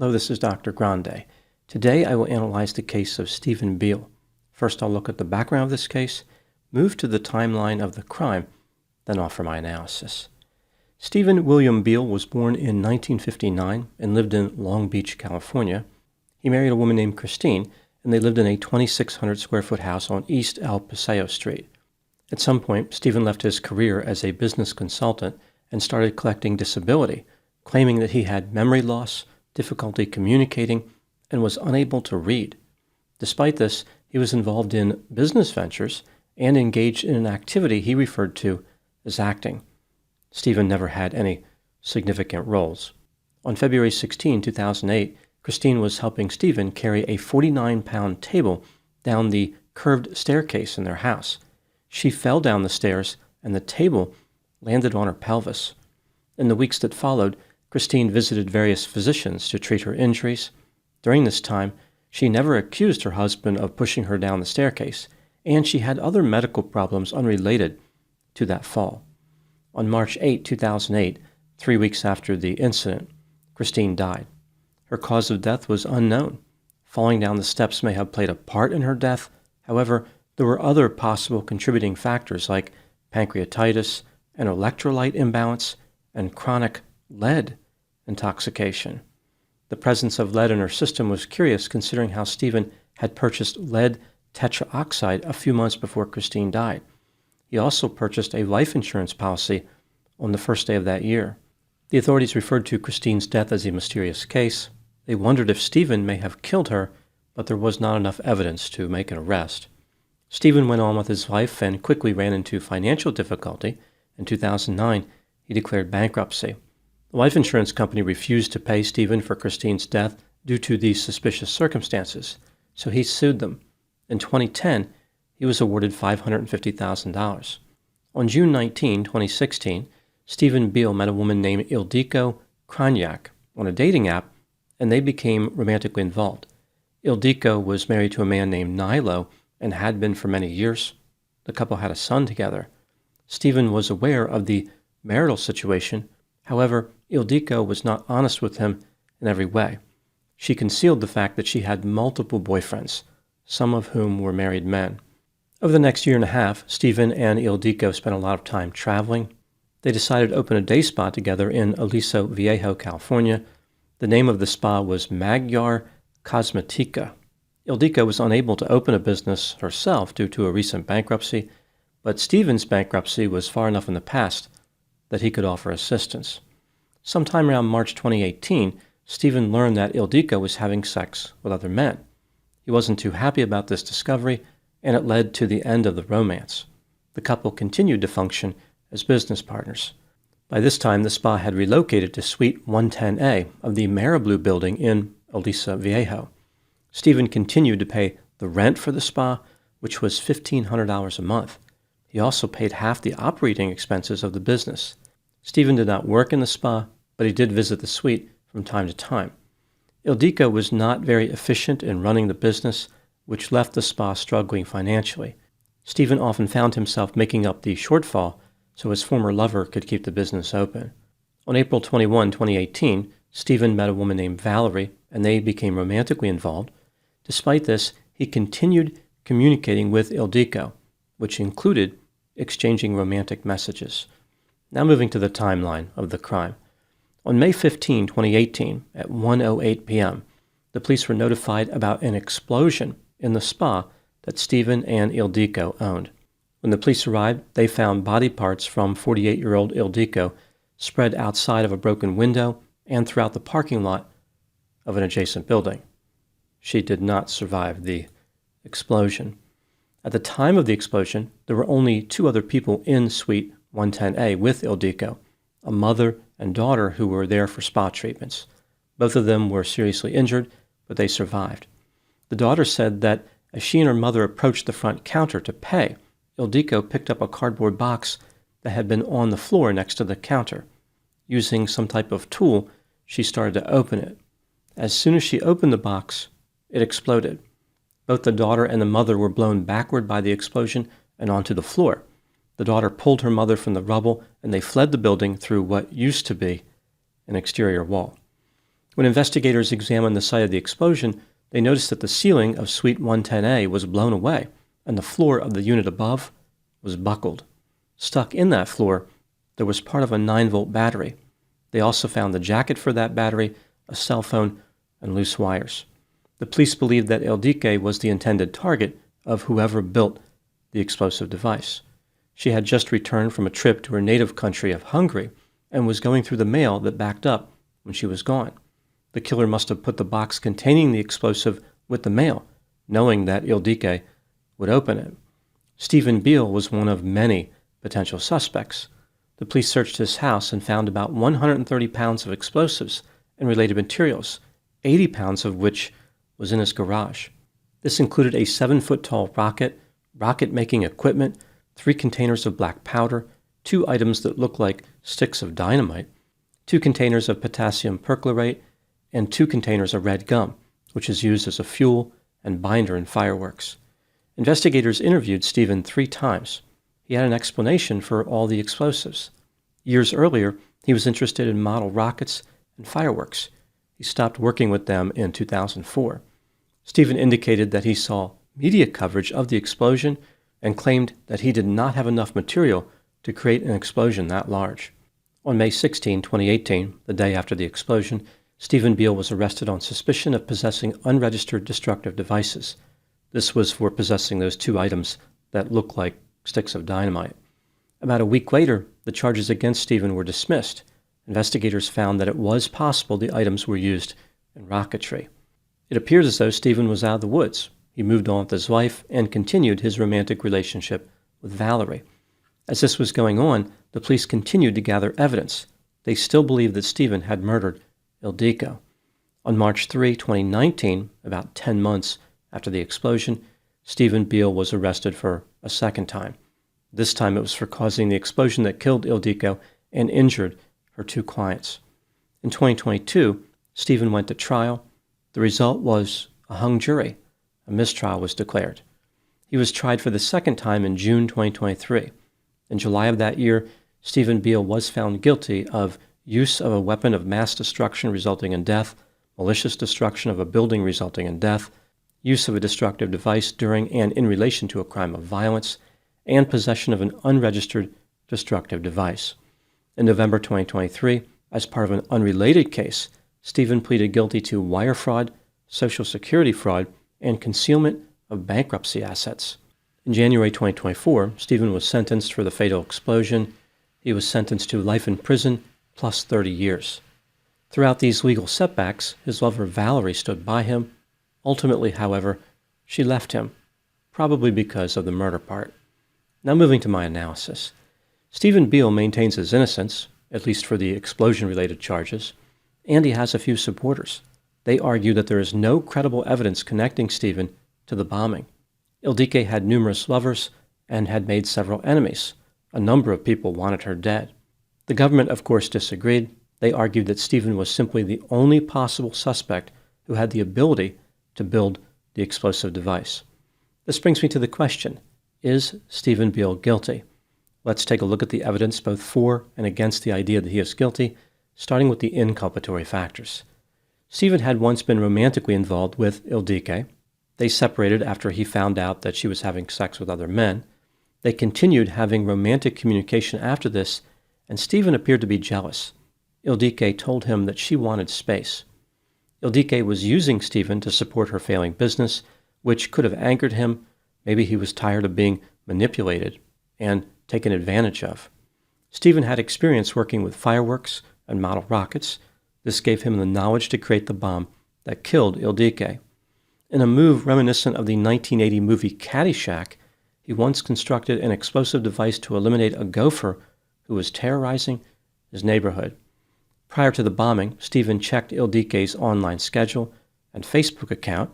Hello, this is Dr. Grande. Today I will analyze the case of Stephen Beal. First I'll look at the background of this case, move to the timeline of the crime, then offer my analysis. Stephen William Beal was born in 1959 and lived in Long Beach, California. He married a woman named Christine, and they lived in a 2,600 square foot house on East El Paseo Street. At some point, Stephen left his career as a business consultant and started collecting disability, claiming that he had memory loss, difficulty communicating, and was unable to read. Despite this, he was involved in business ventures and engaged in an activity he referred to as acting. Stephen never had any significant roles. On February 16, 2008, Christine was helping Stephen carry a 49-pound table down the curved staircase in their house. She fell down the stairs, and the table landed on her pelvis. In the weeks that followed, Christine visited various physicians to treat her injuries. During this time, she never accused her husband of pushing her down the staircase, and she had other medical problems unrelated to that fall. On March 8, 2008, 3 weeks after the incident, Christine died. Her cause of death was unknown. Falling down the steps may have played a part in her death. However, there were other possible contributing factors like pancreatitis, an electrolyte imbalance, and chronic lead intoxication. The presence of lead in her system was curious considering how Stephen had purchased lead tetraoxide a few months before Christine died. He also purchased a life insurance policy on the first day of that year. The authorities referred to Christine's death as a mysterious case. They wondered if Stephen may have killed her, but there was not enough evidence to make an arrest. Stephen went on with his life and quickly ran into financial difficulty. In 2009, he declared bankruptcy. The life insurance company refused to pay Stephen for Christine's death due to these suspicious circumstances, so he sued them. In 2010, he was awarded $550,000. On June 19, 2016, Stephen Beal met a woman named Ildiko on a dating app, and they became romantically involved. Ildiko was married to a man named Nilo and had been for many years. The couple had a son together. Stephen was aware of the marital situation. However, Ildiko was not honest with him in every way. She concealed the fact that she had multiple boyfriends, some of whom were married men. Over the next year and a half, Stephen and Ildiko spent a lot of time traveling. They decided to open a day spa together in Aliso Viejo, California. The name of the spa was Magyar Cosmetica. Ildiko was unable to open a business herself due to a recent bankruptcy, but Stephen's bankruptcy was far enough in the past that he could offer assistance. Sometime around March 2018, Stephen learned that Ildiko was having sex with other men. He wasn't too happy about this discovery, and it led to the end of the romance. The couple continued to function as business partners. By this time, the spa had relocated to Suite 110A of the Marablu building in Aliso Viejo. Stephen continued to pay the rent for the spa, which was $1,500 a month. He also paid half the operating expenses of the business. Stephen did not work in the spa, but he did visit the suite from time to time. Ildiko was not very efficient in running the business, which left the spa struggling financially. Stephen often found himself making up the shortfall so his former lover could keep the business open. On April 21, 2018, Stephen met a woman named Valerie, and they became romantically involved. Despite this, he continued communicating with Ildiko, which included exchanging romantic messages. Now moving to the timeline of the crime. On May 15, 2018, at 1:08 p.m., the police were notified about an explosion in the spa that Stephen and Ildiko owned. When the police arrived, they found body parts from 48-year-old Ildiko spread outside of a broken window and throughout the parking lot of an adjacent building. She did not survive the explosion. At the time of the explosion, there were only two other people in Suite 110A with Ildiko, a mother and daughter who were there for spa treatments. Both of them were seriously injured, but they survived. The daughter said that as she and her mother approached the front counter to pay, Ildiko picked up a cardboard box that had been on the floor next to the counter. Using some type of tool, she started to open it. As soon as she opened the box, it exploded. Both the daughter and the mother were blown backward by the explosion and onto the floor. The daughter pulled her mother from the rubble, and they fled the building through what used to be an exterior wall. When investigators examined the site of the explosion, they noticed that the ceiling of Suite 110A was blown away, and the floor of the unit above was buckled. Stuck in that floor, there was part of a 9-volt battery. They also found the jacket for that battery, a cell phone, and loose wires. The police believed that Ildiko was the intended target of whoever built the explosive device. She had just returned from a trip to her native country of Hungary and was going through the mail that backed up when she was gone. The killer must have put the box containing the explosive with the mail, knowing that Ildiko would open it. Stephen Beal was one of many potential suspects. The police searched his house and found about 130 pounds of explosives and related materials, 80 pounds of which was in his garage. This included a 7-foot-tall rocket, rocket-making equipment, 3 containers of black powder, 2 items that looked like sticks of dynamite, 2 containers of potassium perchlorate, and 2 containers of red gum, which is used as a fuel and binder in fireworks. Investigators interviewed Stephen 3 times. He had an explanation for all the explosives. Years earlier, he was interested in model rockets and fireworks. He stopped working with them in 2004. Stephen indicated that he saw media coverage of the explosion and claimed that he did not have enough material to create an explosion that large. On May 16, 2018, the day after the explosion, Stephen Beal was arrested on suspicion of possessing unregistered destructive devices. This was for possessing those 2 items that looked like sticks of dynamite. About a week later, the charges against Stephen were dismissed. Investigators found that it was possible the items were used in rocketry. It appears as though Stephen was out of the woods. He moved on with his wife and continued his romantic relationship with Valerie. As this was going on, the police continued to gather evidence. They still believed that Stephen had murdered Ildiko. On March 3, 2019, about 10 months after the explosion, Stephen Beal was arrested for a second time. This time it was for causing the explosion that killed Ildiko and injured her 2 clients. In 2022, Stephen went to trial. The result was a hung jury. A mistrial was declared. He was tried for the second time in June 2023. In July of that year, Stephen Beal was found guilty of use of a weapon of mass destruction resulting in death, malicious destruction of a building resulting in death, use of a destructive device during and in relation to a crime of violence, and possession of an unregistered destructive device. In November 2023, as part of an unrelated case, Stephen pleaded guilty to wire fraud, Social Security fraud, and concealment of bankruptcy assets. In January 2024, Stephen was sentenced for the fatal explosion. He was sentenced to life in prison plus 30 years. Throughout these legal setbacks, his lover Valerie stood by him. Ultimately, however, she left him, probably because of the murder part. Now moving to my analysis. Stephen Beal maintains his innocence, at least for the explosion-related charges, and he has a few supporters. They argue that there is no credible evidence connecting Stephen to the bombing. Ildiko had numerous lovers and had made several enemies. A number of people wanted her dead. The government, of course, disagreed. They argued that Stephen was simply the only possible suspect who had the ability to build the explosive device. This brings me to the question, is Stephen Beal guilty? Let's take a look at the evidence both for and against the idea that he is guilty, starting with the inculpatory factors. Stephen had once been romantically involved with Ildiko. They separated after he found out that she was having sex with other men. They continued having romantic communication after this, and Stephen appeared to be jealous. Ildiko told him that she wanted space. Ildiko was using Stephen to support her failing business, which could have angered him. Maybe he was tired of being manipulated and taken advantage of. Stephen had experience working with fireworks and model rockets. This gave him the knowledge to create the bomb that killed Ildiko. In a move reminiscent of the 1980 movie Caddyshack, he once constructed an explosive device to eliminate a gopher who was terrorizing his neighborhood. Prior to the bombing, Stephen checked Ildiko's online schedule and Facebook account.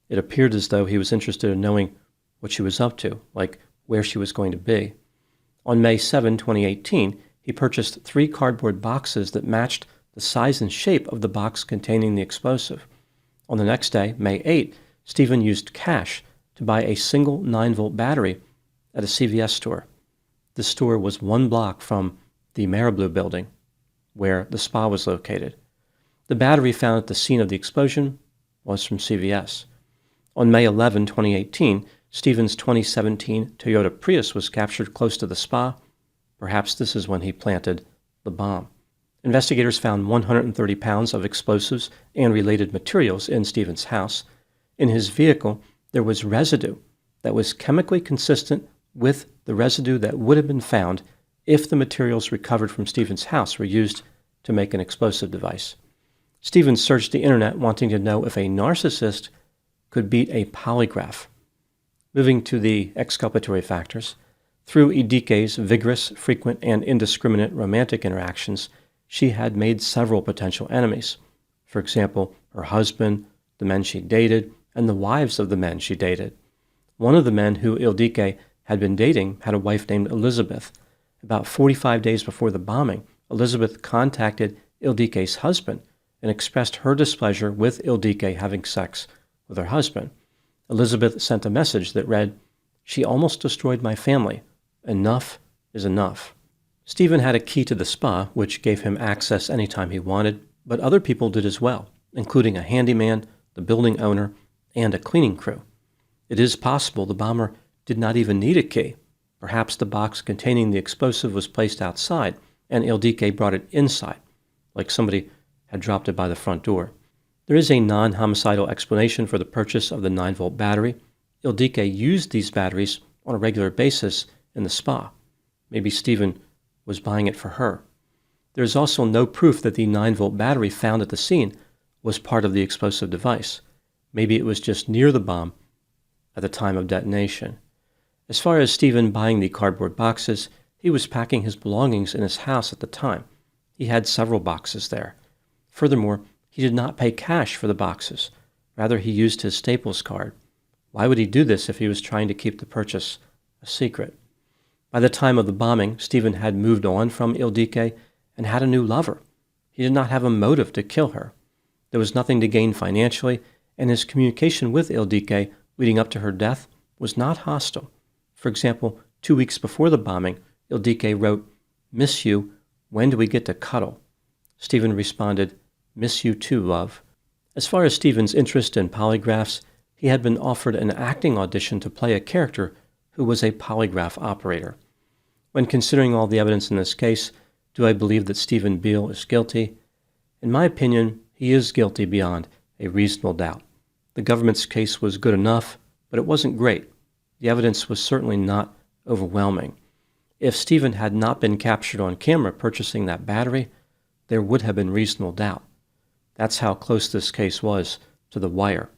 It appeared as though he was interested in knowing what she was up to, like where she was going to be. On May 7, 2018, he purchased 3 cardboard boxes that matched the size and shape of the box containing the explosive. On the next day, May 8, Stephen used cash to buy a single 9-volt battery at a CVS store. The store was 1 block from the Marablu building, where the spa was located. The battery found at the scene of the explosion was from CVS. On May 11, 2018, Stephen's 2017 Toyota Prius was captured close to the spa. Perhaps this is when he planted the bomb. Investigators found 130 pounds of explosives and related materials in Stephen's house. In his vehicle, there was residue that was chemically consistent with the residue that would have been found if the materials recovered from Stephen's house were used to make an explosive device. Stephen searched the internet wanting to know if a narcissist could beat a polygraph. Moving to the exculpatory factors, through Ildiko's vigorous, frequent, and indiscriminate romantic interactions, she had made several potential enemies. For example, her husband, the men she dated, and the wives of the men she dated. One of the men who Ildiko had been dating had a wife named Elizabeth. About 45 days before the bombing, Elizabeth contacted Ildiko's husband and expressed her displeasure with Ildiko having sex with her husband. Elizabeth sent a message that read, "She almost destroyed my family. Enough is enough." Stephen had a key to the spa, which gave him access anytime he wanted, but other people did as well, including a handyman, the building owner, and a cleaning crew. It is possible the bomber did not even need a key. Perhaps the box containing the explosive was placed outside, and Ildiko brought it inside, like somebody had dropped it by the front door. There is a non-homicidal explanation for the purchase of the 9-volt battery. Ildiko used these batteries on a regular basis in the spa. Maybe Stephen was buying it for her. There is also no proof that the 9-volt battery found at the scene was part of the explosive device. Maybe it was just near the bomb at the time of detonation. As far as Stephen buying the cardboard boxes, he was packing his belongings in his house at the time. He had several boxes there. Furthermore, he did not pay cash for the boxes. Rather, he used his Staples card. Why would he do this if he was trying to keep the purchase a secret? By the time of the bombing, Stephen had moved on from Ildiko and had a new lover. He did not have a motive to kill her. There was nothing to gain financially, and his communication with Ildiko leading up to her death was not hostile. For example, 2 weeks before the bombing, Ildiko wrote, "Miss you, when do we get to cuddle?" Stephen responded, "Miss you too, love." As far as Stephen's interest in polygraphs, he had been offered an acting audition to play a character who was a polygraph operator. When considering all the evidence in this case, do I believe that Stephen Beal is guilty? In my opinion, he is guilty beyond a reasonable doubt. The government's case was good enough, but it wasn't great. The evidence was certainly not overwhelming. If Stephen had not been captured on camera purchasing that battery, there would have been reasonable doubt. That's how close this case was to the wire.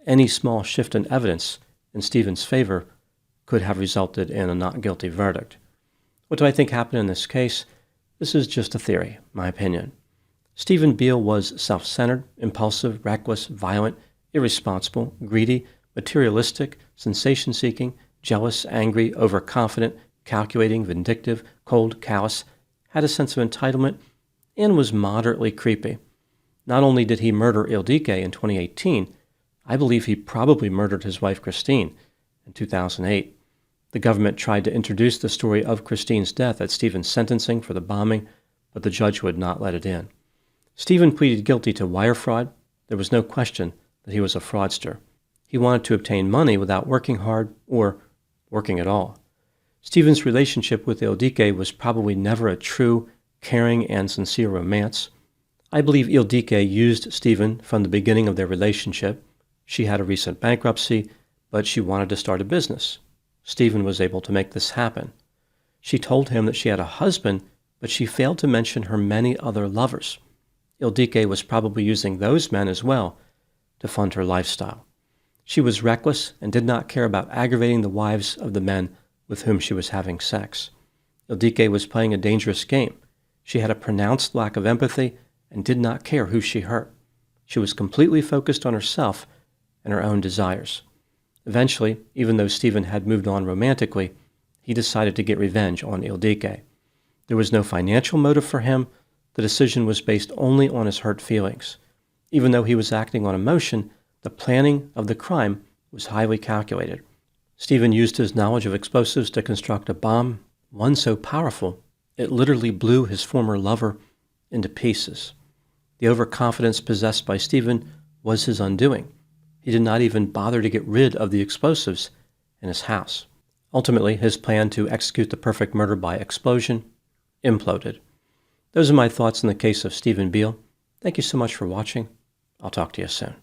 Any small shift in evidence in Stephen's favor could have resulted in a not guilty verdict. What do I think happened in this case? This is just a theory, my opinion. Stephen Beal was self-centered, impulsive, reckless, violent, irresponsible, greedy, materialistic, sensation-seeking, jealous, angry, overconfident, calculating, vindictive, cold, callous, had a sense of entitlement, and was moderately creepy. Not only did he murder Ildiko in 2018, I believe he probably murdered his wife Christine in 2008. The government tried to introduce the story of Christine's death at Stephen's sentencing for the bombing, but the judge would not let it in. Stephen pleaded guilty to wire fraud. There was no question that he was a fraudster. He wanted to obtain money without working hard or working at all. Stephen's relationship with Ildiko was probably never a true, caring, and sincere romance. I believe Ildiko used Stephen from the beginning of their relationship. She had a recent bankruptcy, but she wanted to start a business. Stephen was able to make this happen. She told him that she had a husband, but she failed to mention her many other lovers. Ildiko was probably using those men as well to fund her lifestyle. She was reckless and did not care about aggravating the wives of the men with whom she was having sex. Ildiko was playing a dangerous game. She had a pronounced lack of empathy and did not care who she hurt. She was completely focused on herself and her own desires. Eventually, even though Stephen had moved on romantically, he decided to get revenge on Ildiko. There was no financial motive for him. The decision was based only on his hurt feelings. Even though he was acting on emotion, the planning of the crime was highly calculated. Stephen used his knowledge of explosives to construct a bomb, one so powerful it literally blew his former lover into pieces. The overconfidence possessed by Stephen was his undoing. He did not even bother to get rid of the explosives in his house. Ultimately, his plan to execute the perfect murder by explosion imploded. Those are my thoughts in the case of Stephen Beal. Thank you so much for watching. I'll talk to you soon.